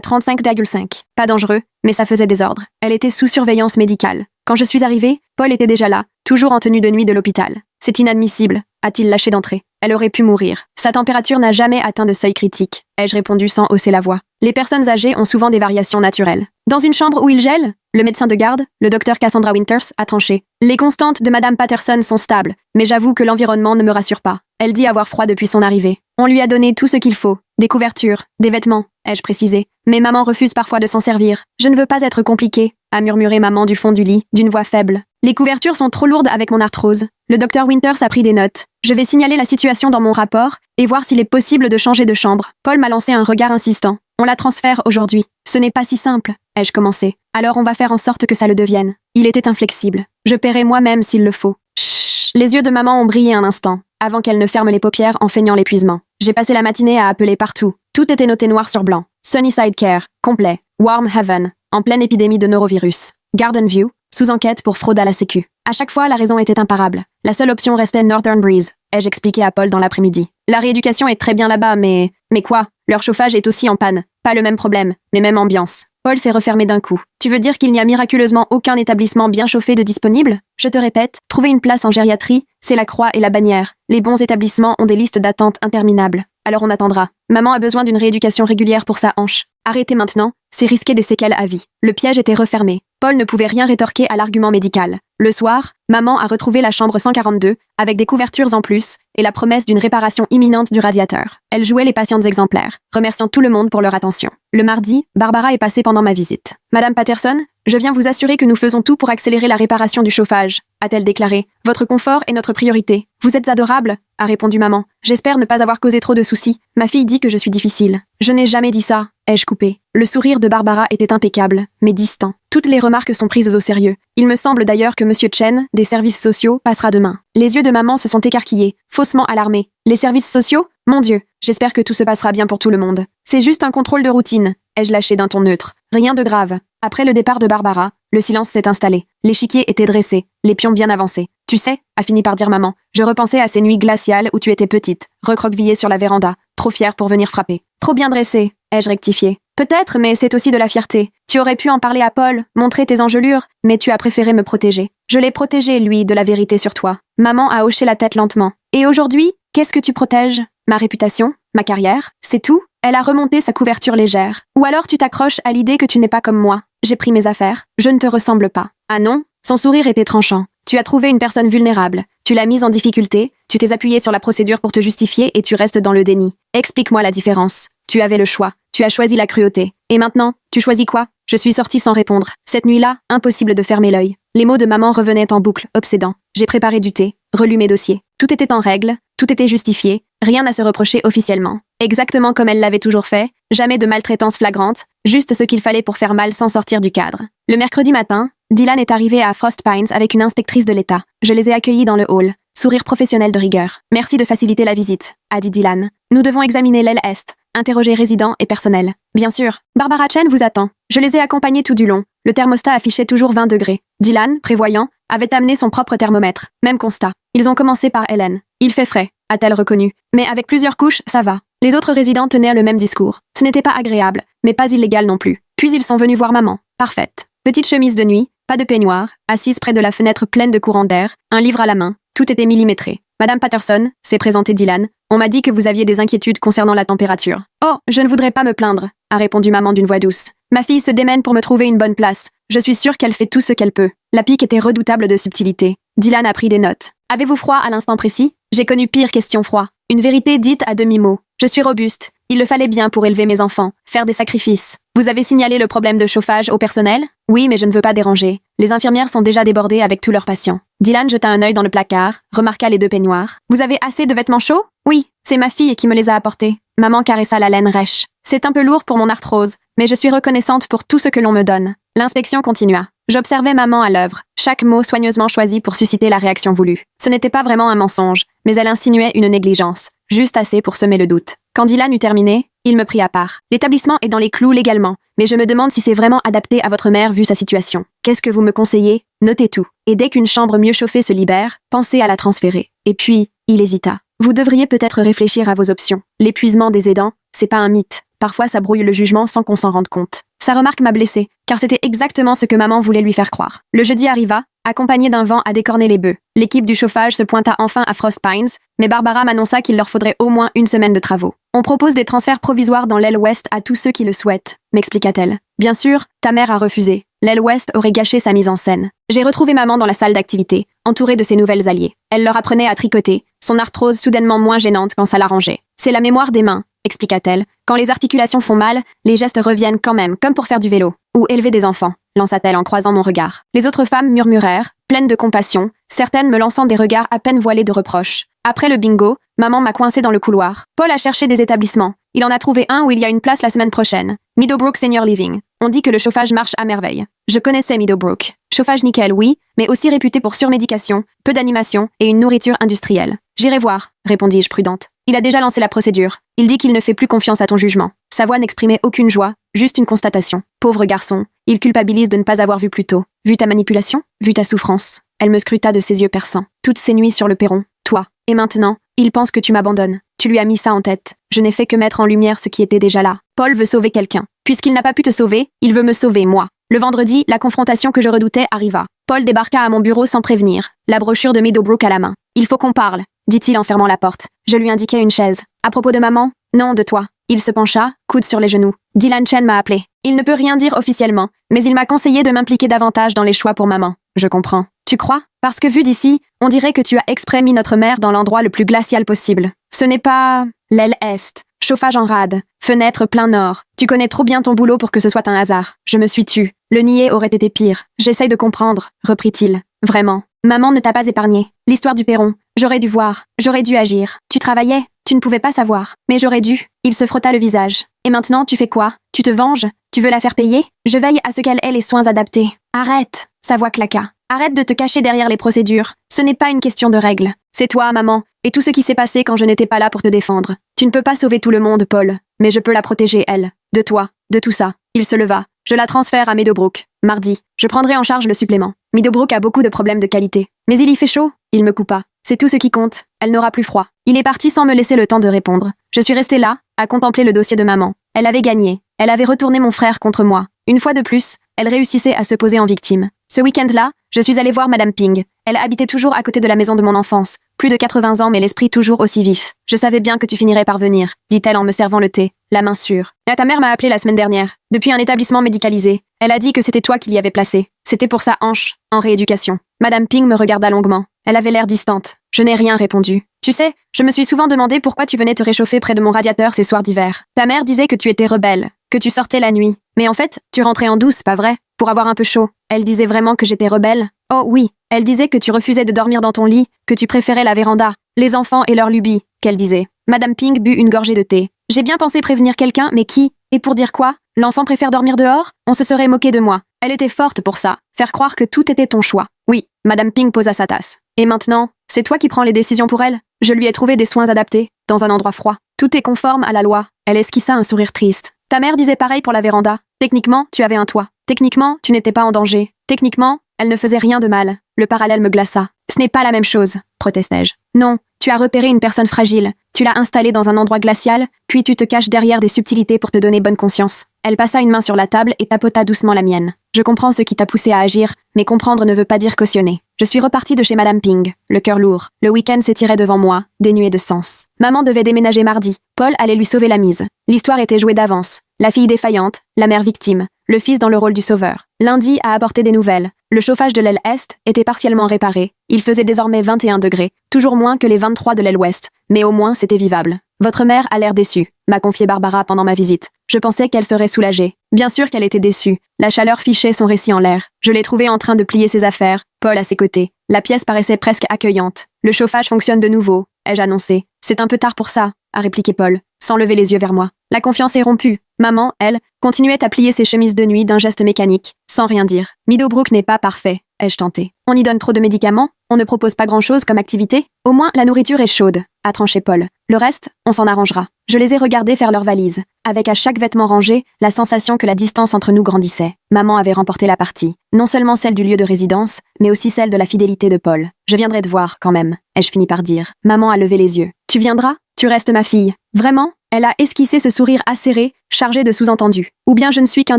35,5. Pas dangereux, mais ça faisait désordre. Elle était sous surveillance médicale. Quand je suis arrivée, Paul était déjà là, toujours en tenue de nuit de l'hôpital. C'est inadmissible, a-t-il lâché d'entrée. Elle aurait pu mourir. Sa température n'a jamais atteint de seuil critique, ai-je répondu sans hausser la voix. Les personnes âgées ont souvent des variations naturelles. Dans une chambre où il gèle, le médecin de garde, le docteur Cassandra Winters, a tranché. Les constantes de Madame Patterson sont stables, mais j'avoue que l'environnement ne me rassure pas. Elle dit avoir froid depuis son arrivée. On lui a donné tout ce qu'il faut. Des couvertures, des vêtements, ai-je précisé. Mais maman refuse parfois de s'en servir. Je ne veux pas être compliquée, a murmuré maman du fond du lit, d'une voix faible. Les couvertures sont trop lourdes avec mon arthrose. Le docteur Winters a pris des notes. Je vais signaler la situation dans mon rapport et voir s'il est possible de changer de chambre. Paul m'a lancé un regard insistant. On la transfère aujourd'hui. Ce n'est pas si simple, ai-je commencé. Alors on va faire en sorte que ça le devienne. Il était inflexible. Je paierai moi-même s'il le faut. Chut. Les yeux de maman ont brillé un instant, avant qu'elle ne ferme les paupières en feignant l'épuisement. J'ai passé la matinée à appeler partout. Tout était noté noir sur blanc. Sunnyside Care, complet. Warm Haven, en pleine épidémie de norovirus. Garden View, sous enquête pour fraude à la Sécu. À chaque fois, la raison était imparable. La seule option restait Northern Breeze, ai-je expliqué à Paul dans l'après-midi. La rééducation est très bien là-bas, mais... Mais quoi? Leur chauffage est aussi en panne. Pas le même problème, mais même ambiance. Paul s'est refermé d'un coup. Tu veux dire qu'il n'y a miraculeusement aucun établissement bien chauffé de disponible? Je te répète, trouver une place en gériatrie, c'est la croix et la bannière. Les bons établissements ont des listes d'attente interminables. Alors on attendra. Maman a besoin d'une rééducation régulière pour sa hanche. Arrêtez maintenant, c'est risquer des séquelles à vie. Le piège était refermé. Paul ne pouvait rien rétorquer à l'argument médical. Le soir, maman a retrouvé la chambre 142, avec des couvertures en plus, et la promesse d'une réparation imminente du radiateur. Elle jouait les patientes exemplaires, remerciant tout le monde pour leur attention. Le mardi, Barbara est passée pendant ma visite. Madame Patterson, je viens vous assurer que nous faisons tout pour accélérer la réparation du chauffage, a-t-elle déclaré. Votre confort est notre priorité. Vous êtes adorable, a répondu maman. J'espère ne pas avoir causé trop de soucis. Ma fille dit que je suis difficile. Je n'ai jamais dit ça, ai-je coupé. Le sourire de Barbara était impeccable, mais distant. Toutes les remarques sont prises au sérieux. Il me semble d'ailleurs que Monsieur Chen, des services sociaux, passera demain. Les yeux de maman se sont écarquillés, faussement alarmés. Les services sociaux? Mon Dieu, j'espère que tout se passera bien pour tout le monde. C'est juste un contrôle de routine, ai-je lâché d'un ton neutre. Rien de grave. Après le départ de Barbara, le silence s'est installé. L'échiquier était dressé, les pions bien avancés. Tu sais, a fini par dire maman, je repensais à ces nuits glaciales où tu étais petite, recroquevillée sur la véranda, trop fière pour venir frapper. Trop bien dressée, ai-je rectifié. Peut-être, mais c'est aussi de la fierté. Tu aurais pu en parler à Paul, montrer tes engelures, mais tu as préféré me protéger. Je l'ai protégé, lui, de la vérité sur toi. Maman a hoché la tête lentement. Et aujourd'hui, qu'est-ce que tu protèges? Ma réputation? Ma carrière? C'est tout? Elle a remonté sa couverture légère. Ou alors tu t'accroches à l'idée que tu n'es pas comme moi. J'ai pris mes affaires. Je ne te ressemble pas. Ah non? Son sourire était tranchant. Tu as trouvé une personne vulnérable. Tu l'as mise en difficulté. Tu t'es appuyé sur la procédure pour te justifier et tu restes dans le déni. Explique-moi la différence. Tu avais le choix. Tu as choisi la cruauté. Et maintenant, tu choisis quoi? Je suis sortie sans répondre. Cette nuit-là, impossible de fermer l'œil. Les mots de maman revenaient en boucle, obsédants. J'ai préparé du thé, relu mes dossiers. Tout était en règle, tout était justifié, rien à se reprocher officiellement. Exactement comme elle l'avait toujours fait, jamais de maltraitance flagrante, juste ce qu'il fallait pour faire mal sans sortir du cadre. Le mercredi matin, Dylan est arrivé à Frost Pines avec une inspectrice de l'État. Je les ai accueillis dans le hall. Sourire professionnel de rigueur. Merci de faciliter la visite, a dit Dylan. Nous devons examiner l'aile est, interroger résidents et personnel. Bien sûr, Barbara Chen vous attend. Je les ai accompagnés tout du long. Le thermostat affichait toujours 20 degrés. Dylan, prévoyant, avait amené son propre thermomètre. Même constat. Ils ont commencé par Hélène. Il fait frais, a-t-elle reconnu. Mais avec plusieurs couches, ça va. Les autres résidents tenaient le même discours. Ce n'était pas agréable, mais pas illégal non plus. Puis ils sont venus voir maman. Parfaite. Petite chemise de nuit, pas de peignoir, assise près de la fenêtre pleine de courants d'air, un livre à la main. Tout était millimétré. Madame Patterson, s'est présenté Dylan, on m'a dit que vous aviez des inquiétudes concernant la température. Oh, je ne voudrais pas me plaindre, a répondu maman d'une voix douce. Ma fille se démène pour me trouver une bonne place. Je suis sûre qu'elle fait tout ce qu'elle peut. La pique était redoutable de subtilité. Dylan a pris des notes. Avez-vous froid à l'instant précis? J'ai connu pire question froid. Une vérité dite à demi-mot. Je suis robuste. Il le fallait bien pour élever mes enfants, faire des sacrifices. Vous avez signalé le problème de chauffage au personnel? Oui, mais je ne veux pas déranger. Les infirmières sont déjà débordées avec tous leurs patients. Dylan jeta un œil dans le placard, remarqua les 2 peignoirs. Vous avez assez de vêtements chauds? Oui, c'est ma fille qui me les a apportés. Maman caressa la laine rêche. C'est un peu lourd pour mon arthrose, mais je suis reconnaissante pour tout ce que l'on me donne. L'inspection continua. J'observais maman à l'œuvre, chaque mot soigneusement choisi pour susciter la réaction voulue. Ce n'était pas vraiment un mensonge, mais elle insinuait une négligence, juste assez pour semer le doute. Quand Dylan eut terminé, il me prit à part. L'établissement est dans les clous légalement, mais je me demande si c'est vraiment adapté à votre mère vu sa situation. Qu'est-ce que vous me conseillez? Notez tout. Et dès qu'une chambre mieux chauffée se libère, pensez à la transférer. Et puis, il hésita. Vous devriez peut-être réfléchir à vos options. L'épuisement des aidants, c'est pas un mythe. Parfois, ça brouille le jugement sans qu'on s'en rende compte. Sa remarque m'a blessée, car c'était exactement ce que maman voulait lui faire croire. Le jeudi arriva, accompagné d'un vent à décorner les bœufs. L'équipe du chauffage se pointa enfin à Frost Pines, mais Barbara m'annonça qu'il leur faudrait au moins 1 semaine de travaux. On propose des transferts provisoires dans l'aile ouest à tous ceux qui le souhaitent, m'expliqua-t-elle. Bien sûr, ta mère a refusé. L'aile ouest aurait gâché sa mise en scène. J'ai retrouvé maman dans la salle d'activité, entourée de ses nouvelles alliées. Elle leur apprenait à tricoter, son arthrose soudainement moins gênante quand ça l'arrangeait. C'est la mémoire des mains, expliqua-t-elle. Quand les articulations font mal, les gestes reviennent quand même, comme pour faire du vélo. Ou élever des enfants, lança-t-elle en croisant mon regard. Les autres femmes murmurèrent, pleines de compassion, certaines me lançant des regards à peine voilés de reproches. Après le bingo, maman m'a coincée dans le couloir. Paul a cherché des établissements. Il en a trouvé un où il y a une place la semaine prochaine. Meadowbrook Senior Living. On dit que le chauffage marche à merveille. Je connaissais Meadowbrook. Chauffage nickel, oui, mais aussi réputé pour surmédication, peu d'animation et une nourriture industrielle. J'irai voir, répondis-je prudente. Il a déjà lancé la procédure. Il dit qu'il ne fait plus confiance à ton jugement. Sa voix n'exprimait aucune joie, juste une constatation. Pauvre garçon, il culpabilise de ne pas avoir vu plus tôt. Vu ta manipulation? Vu ta souffrance? Elle me scruta de ses yeux perçants. Toutes ces nuits sur le perron, toi. Et maintenant, il pense que tu m'abandonnes. Tu lui as mis ça en tête. Je n'ai fait que mettre en lumière ce qui était déjà là. Paul veut sauver quelqu'un. Puisqu'il n'a pas pu te sauver, il veut me sauver, moi. Le vendredi, la confrontation que je redoutais arriva. Paul débarqua à mon bureau sans prévenir, la brochure de Meadowbrook à la main. Il faut qu'on parle, dit-il en fermant la porte. Je lui indiquai une chaise. À propos de maman? Non, de toi. Il se pencha, coude sur les genoux. Dylan Chen m'a appelé. Il ne peut rien dire officiellement, mais il m'a conseillé de m'impliquer davantage dans les choix pour maman. Je comprends. Tu crois? Parce que vu d'ici, on dirait que tu as exprès mis notre mère dans l'endroit le plus glacial possible. Ce n'est pas l'aile est, chauffage en rade, fenêtre plein nord. Tu connais trop bien ton boulot pour que ce soit un hasard. Je me suis tue. Le nier aurait été pire. J'essaye de comprendre, reprit-il. Vraiment. Maman ne t'a pas épargné. L'histoire du perron. J'aurais dû voir. J'aurais dû agir. Tu travaillais. Tu ne pouvais pas savoir. Mais j'aurais dû. Il se frotta le visage. Et maintenant, tu fais quoi? Tu te venges? Tu veux la faire payer? Je veille à ce qu'elle ait les soins adaptés. Arrête. Sa voix claqua. Arrête de te cacher derrière les procédures. Ce n'est pas une question de règles. C'est toi, maman, et tout ce qui s'est passé quand je n'étais pas là pour te défendre. Tu ne peux pas sauver tout le monde, Paul, mais je peux la protéger, elle. De toi, de tout ça. Il se leva. Je la transfère à Meadowbrook. Mardi. Je prendrai en charge le supplément. Meadowbrook a beaucoup de problèmes de qualité. Mais il y fait chaud. Il me coupa. C'est tout ce qui compte. Elle n'aura plus froid. Il est parti sans me laisser le temps de répondre. Je suis restée là, à contempler le dossier de maman. Elle avait gagné. Elle avait retourné mon frère contre moi. Une fois de plus, elle réussissait à se poser en victime. Ce week-end-là, je suis allée voir Madame Ping. Elle habitait toujours à côté de la maison de mon enfance. Plus de 80 ans, mais l'esprit toujours aussi vif. Je savais bien que tu finirais par venir, dit-elle en me servant le thé, la main sûre. Ta mère m'a appelé la semaine dernière, depuis un établissement médicalisé. Elle a dit que c'était toi qui l'y avais placé. C'était pour sa hanche, en rééducation. Madame Ping me regarda longuement. Elle avait l'air distante. Je n'ai rien répondu. Tu sais, je me suis souvent demandé pourquoi tu venais te réchauffer près de mon radiateur ces soirs d'hiver. Ta mère disait que tu étais rebelle, que tu sortais la nuit. Mais en fait, tu rentrais en douce, pas vrai? Pour avoir un peu chaud. Elle disait vraiment que j'étais rebelle? Oh oui, elle disait que tu refusais de dormir dans ton lit, que tu préférais la véranda, les enfants et leurs lubies, qu'elle disait. Madame Ping but une gorgée de thé. J'ai bien pensé prévenir quelqu'un, mais qui? Et pour dire quoi? L'enfant préfère dormir dehors? On se serait moqué de moi. Elle était forte pour ça, faire croire que tout était ton choix. Oui, Madame Ping posa sa tasse. Et maintenant, c'est toi qui prends les décisions pour elle? Je lui ai trouvé des soins adaptés, dans un endroit froid. Tout est conforme à la loi. Elle esquissa un sourire triste. Ta mère disait pareil pour la véranda. Techniquement, tu avais un toit. Techniquement, tu n'étais pas en danger. Techniquement, elle ne faisait rien de mal. Le parallèle me glaça. Ce n'est pas la même chose, protestai-je. Non, tu as repéré une personne fragile. Tu l'as installée dans un endroit glacial, puis tu te caches derrière des subtilités pour te donner bonne conscience. Elle passa une main sur la table et tapota doucement la mienne. Je comprends ce qui t'a poussé à agir, mais comprendre ne veut pas dire cautionner. Je suis repartie de chez Madame Ping, le cœur lourd. Le week-end s'étirait devant moi, dénué de sens. Maman devait déménager mardi. Paul allait lui sauver la mise. L'histoire était jouée d'avance. La fille défaillante, la mère victime, le fils dans le rôle du sauveur. Lundi a apporté des nouvelles. Le chauffage de l'aile est était partiellement réparé, Il faisait désormais 21 degrés, toujours moins que les 23 de l'aile ouest, mais au moins c'était vivable. Votre mère a l'air déçue, m'a confié Barbara pendant ma visite. Je pensais qu'elle serait soulagée. Bien sûr qu'elle était déçue. La chaleur fichait son récit en l'air. Je l'ai trouvée en train de plier ses affaires, Paul à ses côtés. La pièce paraissait presque accueillante. Le chauffage fonctionne de nouveau, ai-je annoncé. C'est un peu tard pour ça, a répliqué Paul, sans lever les yeux vers moi. La confiance est rompue. Maman, elle, continuait à plier ses chemises de nuit d'un geste mécanique, sans rien dire. Meadowbrook n'est pas parfait, ai-je tenté. On y donne trop de médicaments? On ne propose pas grand-chose comme activité? Au moins, la nourriture est chaude, a tranché Paul. Le reste, on s'en arrangera. Je les ai regardés faire leurs valises, avec à chaque vêtement rangé, la sensation que la distance entre nous grandissait. Maman avait remporté la partie. Non seulement celle du lieu de résidence, mais aussi celle de la fidélité de Paul. Je viendrai te voir, quand même, ai-je fini par dire. Maman a levé les yeux. Tu viendras? Tu restes ma fille. Vraiment? Elle a esquissé ce sourire acéré, chargé de sous-entendus. Ou bien je ne suis qu'un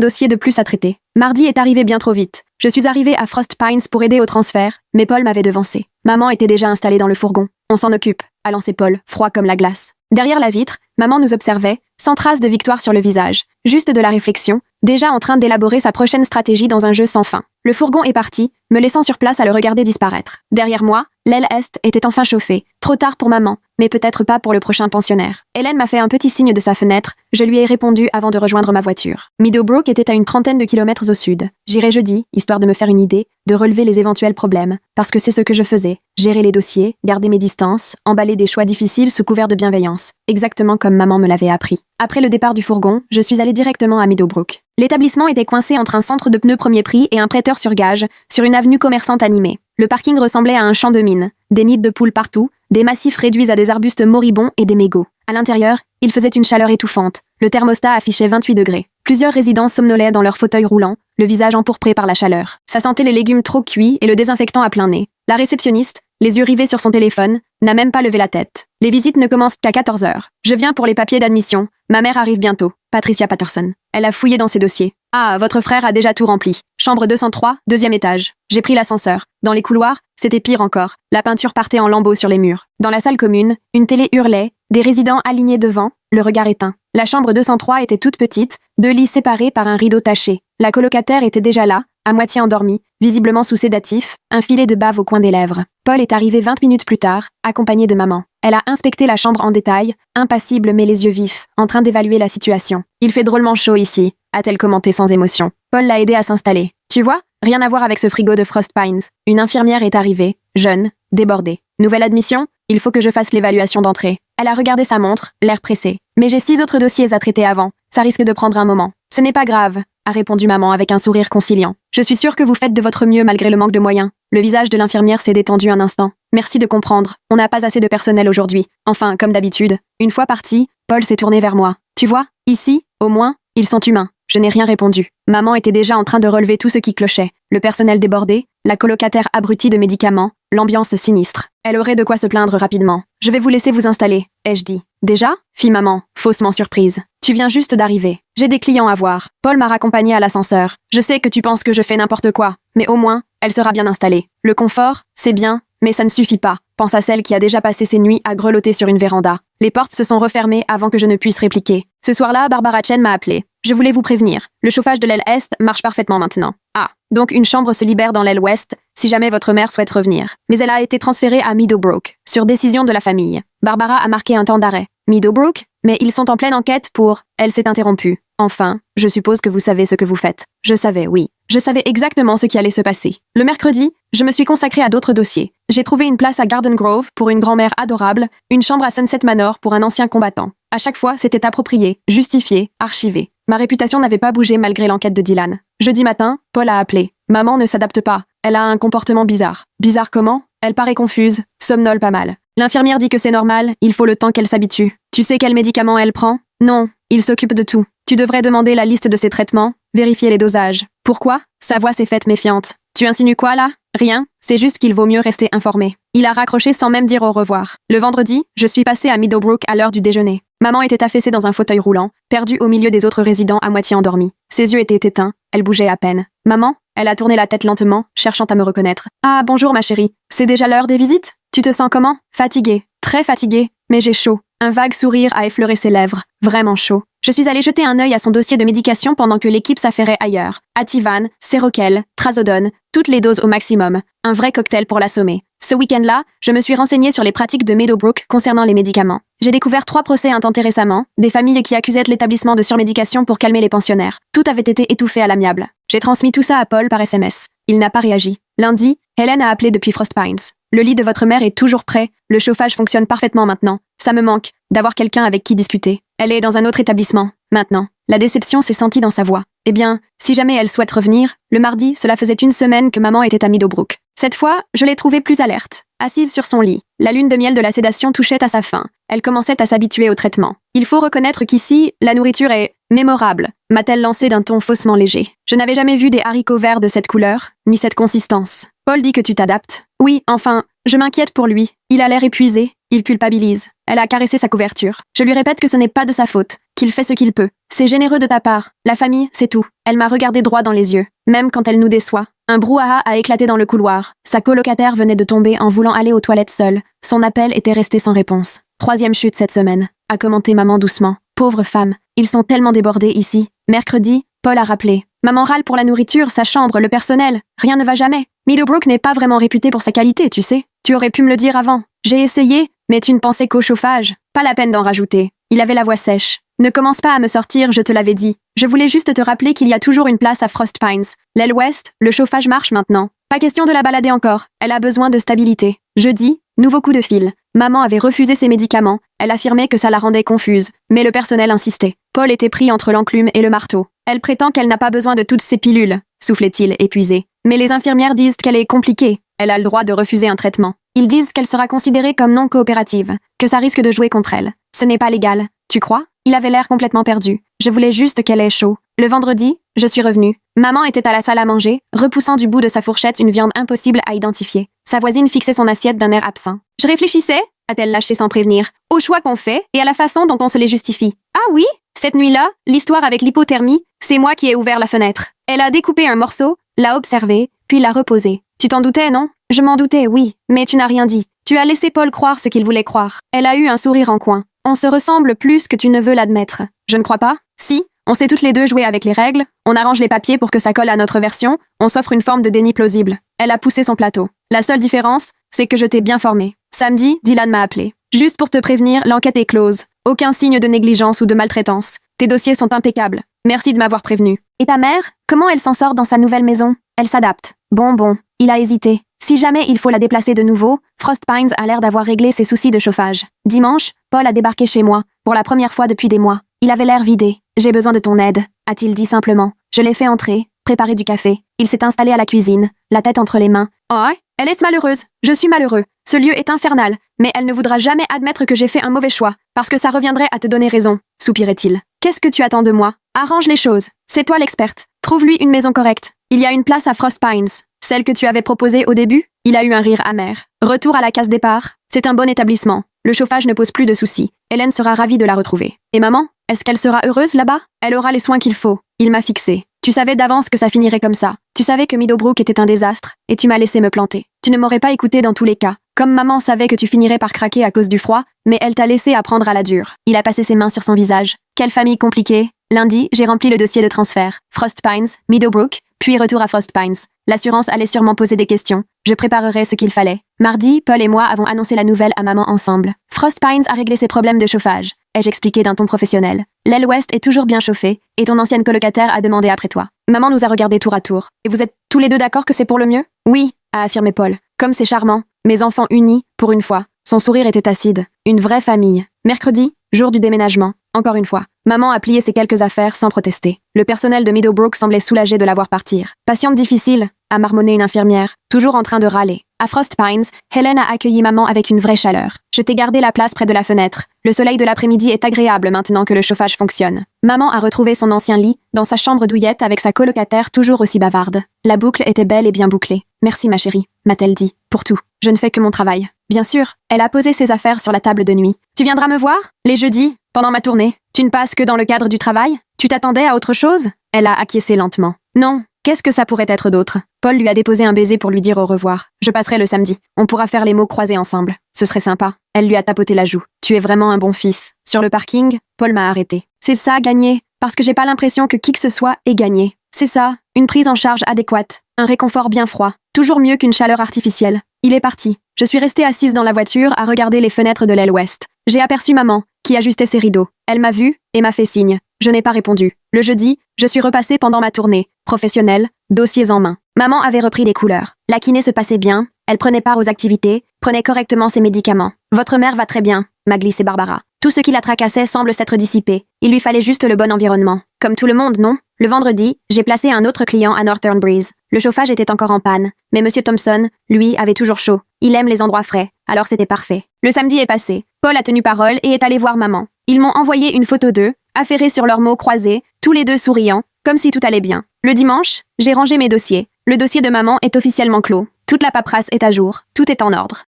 dossier de plus à traiter. Mardi est arrivé bien trop vite. Je suis arrivée à Frost Pines pour aider au transfert, mais Paul m'avait devancé. Maman était déjà installée dans le fourgon. On s'en occupe, a lancé Paul, froid comme la glace. Derrière la vitre, maman nous observait, sans trace de victoire sur le visage, juste de la réflexion, déjà en train d'élaborer sa prochaine stratégie dans un jeu sans fin. Le fourgon est parti, me laissant sur place à le regarder disparaître. Derrière moi, l'aile est était enfin chauffée. Trop tard pour maman, mais peut-être pas pour le prochain pensionnaire. Hélène m'a fait un petit signe de sa fenêtre, je lui ai répondu avant de rejoindre ma voiture. Meadowbrook était à une trentaine de kilomètres au sud. J'irai jeudi, histoire de me faire une idée, de relever les éventuels problèmes, parce que c'est ce que je faisais. Gérer les dossiers, garder mes distances, emballer des choix difficiles sous couvert de bienveillance. Exactement comme maman me l'avait appris. Après le départ du fourgon, je suis allée directement à Meadowbrook. L'établissement était coincé entre un centre de pneus premier prix et un prêteur sur gage, sur une avenue commerçante animée. Le parking ressemblait à un champ de mine. Des nids de poules partout, des massifs réduits à des arbustes moribonds et des mégots. À l'intérieur, il faisait une chaleur étouffante. Le thermostat affichait 28 degrés. Plusieurs résidents somnolaient dans leurs fauteuils roulants, le visage empourpré par la chaleur. Ça sentait les légumes trop cuits et le désinfectant à plein nez. La réceptionniste, les yeux rivés sur son téléphone, n'a même pas levé la tête. Les visites ne commencent qu'à 14 heures. Je viens pour les papiers d'admission. Ma mère arrive bientôt. Patricia Patterson. Elle a fouillé dans ses dossiers. Ah, votre frère a déjà tout rempli. Chambre 203, deuxième étage. J'ai pris l'ascenseur. Dans les couloirs, c'était pire encore. La peinture partait en lambeaux sur les murs. Dans la salle commune, une télé hurlait, des résidents alignés devant, le regard éteint. La chambre 203 était toute petite, 2 lits séparés par un rideau taché. La colocataire était déjà là, à moitié endormie, visiblement sous sédatif, un filet de bave au coin des lèvres. Paul est arrivé 20 minutes plus tard, accompagné de maman. Elle a inspecté la chambre en détail, impassible mais les yeux vifs, en train d'évaluer la situation. Il fait drôlement chaud ici, a-t-elle commenté sans émotion. Paul l'a aidé à s'installer. Tu vois, rien à voir avec ce frigo de Frost Pines. Une infirmière est arrivée, jeune, débordée. Nouvelle admission? Il faut que je fasse l'évaluation d'entrée. Elle a regardé sa montre, l'air pressé. Mais j'ai 6 autres dossiers à traiter avant. Ça risque de prendre un moment. Ce n'est pas grave, a répondu maman avec un sourire conciliant. Je suis sûre que vous faites de votre mieux malgré le manque de moyens. Le visage de l'infirmière s'est détendu un instant. Merci de comprendre. On n'a pas assez de personnel aujourd'hui. Enfin, comme d'habitude. Une fois parti, Paul s'est tourné vers moi. Tu vois, ici, au moins, ils sont humains. Je n'ai rien répondu. Maman était déjà en train de relever tout ce qui clochait. Le personnel débordé, la colocataire abrutie de médicaments, l'ambiance sinistre. Elle aurait de quoi se plaindre rapidement. Je vais vous laisser vous installer, ai-je dit. Déjà? Fit maman, faussement surprise. Tu viens juste d'arriver. J'ai des clients à voir. Paul m'a raccompagné à l'ascenseur. Je sais que tu penses que je fais n'importe quoi, mais au moins, elle sera bien installée. Le confort, c'est bien, mais ça ne suffit pas. Pense à celle qui a déjà passé ses nuits à grelotter sur une véranda. Les portes se sont refermées avant que je ne puisse répliquer. Ce soir-là, Barbara Chen m'a appelé. Je voulais vous prévenir. Le chauffage de l'aile Est marche parfaitement maintenant. Ah, donc une chambre se libère dans l'aile Ouest, si jamais votre mère souhaite revenir. Mais elle a été transférée à Meadowbrook, sur décision de la famille. Barbara a marqué un temps d'arrêt. Meadowbrook? Mais ils sont en pleine enquête pour... Elle s'est interrompue. Enfin, je suppose que vous savez ce que vous faites. Je savais, oui. Je savais exactement ce qui allait se passer. Le mercredi, je me suis consacrée à d'autres dossiers. J'ai trouvé une place à Garden Grove pour une grand-mère adorable, une chambre à Sunset Manor pour un ancien combattant. À chaque fois, c'était approprié, justifié, archivé. Ma réputation n'avait pas bougé malgré l'enquête de Dylan. Jeudi matin, Paul a appelé. Maman ne s'adapte pas. Elle a un comportement bizarre. Bizarre comment? Elle paraît confuse, somnole pas mal. L'infirmière dit que c'est normal, il faut le temps qu'elle s'habitue. Tu sais quels médicaments elle prend? Non, il s'occupe de tout. Tu devrais demander la liste de ses traitements, vérifier les dosages. Pourquoi? Sa voix s'est faite méfiante. Tu insinues quoi là? Rien, c'est juste qu'il vaut mieux rester informé. Il a raccroché sans même dire au revoir. Le vendredi, je suis passée à Meadowbrook à l'heure du déjeuner. Maman était affaissée dans un fauteuil roulant, perdue au milieu des autres résidents à moitié endormis. Ses yeux étaient éteints, elle bougeait à peine. Maman? Elle a tourné la tête lentement, cherchant à me reconnaître. Ah, bonjour ma chérie. C'est déjà l'heure des visites? Tu te sens comment? Fatiguée. Très fatiguée. Mais j'ai chaud. Un vague sourire a effleuré ses lèvres. Vraiment chaud. Je suis allée jeter un œil à son dossier de médication pendant que l'équipe s'affairait ailleurs. Ativan, Seroquel, Trazodone, toutes les doses au maximum. Un vrai cocktail pour l'assommer. Ce week-end-là, je me suis renseignée sur les pratiques de Meadowbrook concernant les médicaments. J'ai découvert 3 procès intentés récemment, des familles qui accusaient l'établissement de surmédication pour calmer les pensionnaires. Tout avait été étouffé à l'amiable. J'ai transmis tout ça à Paul par SMS. Il n'a pas réagi. Lundi, Helen a appelé depuis Frost Pines. Le lit de votre mère est toujours prêt, le chauffage fonctionne parfaitement maintenant. Ça me manque, d'avoir quelqu'un avec qui discuter. Elle est dans un autre établissement, maintenant. La déception s'est sentie dans sa voix. Eh bien, si jamais elle souhaite revenir, le mardi, cela faisait 1 semaine que maman était à Meadowbrook. Cette fois, je l'ai trouvée plus alerte, assise sur son lit. La lune de miel de la sédation touchait à sa fin. Elle commençait à s'habituer au traitement. Il faut reconnaître qu'ici, la nourriture est mémorable, m'a-t-elle lancé d'un ton faussement léger. Je n'avais jamais vu des haricots verts de cette couleur, ni cette consistance. Paul dit que tu t'adaptes. Oui, enfin, je m'inquiète pour lui. Il a l'air épuisé, il culpabilise. Elle a caressé sa couverture. Je lui répète que ce n'est pas de sa faute, qu'il fait ce qu'il peut. C'est généreux de ta part. La famille, c'est tout. Elle m'a regardé droit dans les yeux, même quand elle nous déçoit. Un brouhaha a éclaté dans le couloir. Sa colocataire venait de tomber en voulant aller aux toilettes seule. Son appel était resté sans réponse. 3e chute cette semaine, a commenté maman doucement. Pauvre femme, ils sont tellement débordés ici. Mercredi, Paul a rappelé. Maman râle pour la nourriture, sa chambre, le personnel. Rien ne va jamais. Meadowbrook n'est pas vraiment réputé pour sa qualité, tu sais. Tu aurais pu me le dire avant. J'ai essayé, mais tu ne pensais qu'au chauffage. Pas la peine d'en rajouter. Il avait la voix sèche. Ne commence pas à me sortir, je te l'avais dit. Je voulais juste te rappeler qu'il y a toujours une place à Frost Pines. L'aile ouest, le chauffage marche maintenant. Pas question de la balader encore. Elle a besoin de stabilité. Jeudi, nouveau coup de fil. Maman avait refusé ses médicaments. Elle affirmait que ça la rendait confuse. Mais le personnel insistait. Paul était pris entre l'enclume et le marteau. Elle prétend qu'elle n'a pas besoin de toutes ces pilules, soufflait-il, épuisé. Mais les infirmières disent qu'elle est compliquée. Elle a le droit de refuser un traitement. Ils disent qu'elle sera considérée comme non coopérative, que ça risque de jouer contre elle. Ce n'est pas légal. Tu crois? Il avait l'air complètement perdu. Je voulais juste qu'elle ait chaud. Le vendredi, je suis revenue. Maman était à la salle à manger, repoussant du bout de sa fourchette une viande impossible à identifier. Sa voisine fixait son assiette d'un air absent. Je réfléchissais, a-t-elle lâché sans prévenir, au choix qu'on fait et à la façon dont on se les justifie. Ah oui? Cette nuit-là, l'histoire avec l'hypothermie, c'est moi qui ai ouvert la fenêtre. Elle a découpé un morceau, l'a observé, puis l'a reposé. Tu t'en doutais, non? Je m'en doutais, oui, mais tu n'as rien dit. Tu as laissé Paul croire ce qu'il voulait croire. Elle a eu un sourire en coin. On se ressemble plus que tu ne veux l'admettre. Je ne crois pas? Si, on sait toutes les deux jouer avec les règles, on arrange les papiers pour que ça colle à notre version, on s'offre une forme de déni plausible. Elle a poussé son plateau. La seule différence, c'est que je t'ai bien formé. Samedi, Dylan m'a appelé. Juste pour te prévenir, l'enquête est close. Aucun signe de négligence ou de maltraitance. Tes dossiers sont impeccables. Merci de m'avoir prévenu. Et ta mère? Comment elle s'en sort dans sa nouvelle maison? Elle s'adapte. Bon, il a hésité. Si jamais il faut la déplacer de nouveau, Frost Pines a l'air d'avoir réglé ses soucis de chauffage. Dimanche, Paul a débarqué chez moi, pour la première fois depuis des mois. Il avait l'air vidé. J'ai besoin de ton aide, a-t-il dit simplement. Je l'ai fait entrer, préparer du café. Il s'est installé à la cuisine, la tête entre les mains. Oh, elle est malheureuse. Je suis malheureux. Ce lieu est infernal, mais elle ne voudra jamais admettre que j'ai fait un mauvais choix, parce que ça reviendrait à te donner raison, soupirait-il. Qu'est-ce que tu attends de moi? Arrange les choses. C'est toi l'experte. Trouve-lui une maison correcte. Il y a une place à Frost Pines. Celle que tu avais proposée au début? Il a eu un rire amer. Retour à la case départ. C'est un bon établissement. Le chauffage ne pose plus de soucis. Hélène sera ravie de la retrouver. Et maman? Est-ce qu'elle sera heureuse là-bas? Elle aura les soins qu'il faut. Il m'a fixé. Tu savais d'avance que ça finirait comme ça. Tu savais que Meadowbrook était un désastre, et tu m'as laissé me planter. Tu ne m'aurais pas écouté dans tous les cas. Comme maman savait que tu finirais par craquer à cause du froid, mais elle t'a laissé apprendre à la dure. Il a passé ses mains sur son visage. Quelle famille compliquée. Lundi, j'ai rempli le dossier de transfert. Frost Pines, Meadowbrook, puis retour à Frost Pines. L'assurance allait sûrement poser des questions. Je préparerai ce qu'il fallait. Mardi, Paul et moi avons annoncé la nouvelle à maman ensemble. Frost Pines a réglé ses problèmes de chauffage, ai-je expliqué d'un ton professionnel. L'aile ouest est toujours bien chauffée, et ton ancienne colocataire a demandé après toi. Maman nous a regardés tour à tour. Et vous êtes tous les deux d'accord que c'est pour le mieux? Oui, a affirmé Paul. Comme c'est charmant. Mes enfants unis, pour une fois. Son sourire était acide. Une vraie famille. Mercredi, jour du déménagement. Encore une fois. Maman a plié ses quelques affaires sans protester. Le personnel de Meadowbrook semblait soulagé de la voir partir. Patiente difficile, a marmonné une infirmière, toujours en train de râler. À Frost Pines, Helen a accueilli maman avec une vraie chaleur. Je t'ai gardé la place près de la fenêtre. Le soleil de l'après-midi est agréable maintenant que le chauffage fonctionne. Maman a retrouvé son ancien lit, dans sa chambre douillette avec sa colocataire toujours aussi bavarde. La boucle était belle et bien bouclée. Merci ma chérie, m'a-t-elle dit, pour tout. Je ne fais que mon travail. Bien sûr, elle a posé ses affaires sur la table de nuit. Tu viendras me voir? Les jeudis, pendant ma tournée. Tu ne passes que dans le cadre du travail? Tu t'attendais à autre chose? Elle a acquiescé lentement. Non. Qu'est-ce que ça pourrait être d'autre? Paul lui a déposé un baiser pour lui dire au revoir. Je passerai le samedi. On pourra faire les mots croisés ensemble. Ce serait sympa. Elle lui a tapoté la joue. Tu es vraiment un bon fils. Sur le parking, Paul m'a arrêté. C'est ça, gagner. Parce que j'ai pas l'impression que qui que ce soit ait gagné. C'est ça, une prise en charge adéquate. Un réconfort bien froid. Toujours mieux qu'une chaleur artificielle. Il est parti. Je suis restée assise dans la voiture à regarder les fenêtres de l'aile ouest. J'ai aperçu maman, qui ajustait ses rideaux. Elle m'a vue et m'a fait signe. Je n'ai pas répondu. Le jeudi, je suis repassée pendant ma tournée, professionnelle, dossiers en main. Maman avait repris des couleurs. La kiné se passait bien, elle prenait part aux activités, prenait correctement ses médicaments. Votre mère va très bien, m'a glissé Barbara. Tout ce qui la tracassait semble s'être dissipé. Il lui fallait juste le bon environnement. Comme tout le monde, non? Le vendredi, j'ai placé un autre client à Northern Breeze. Le chauffage était encore en panne, mais M. Thompson, lui, avait toujours chaud. Il aime les endroits frais, alors c'était parfait. Le samedi est passé. Paul a tenu parole et est allé voir maman. Ils m'ont envoyé une photo d'eux, affairés sur leurs mots croisés, tous les deux souriants, comme si tout allait bien. Le dimanche, j'ai rangé mes dossiers. Le dossier de maman est officiellement clos. Toute la paperasse est à jour. Tout est en ordre.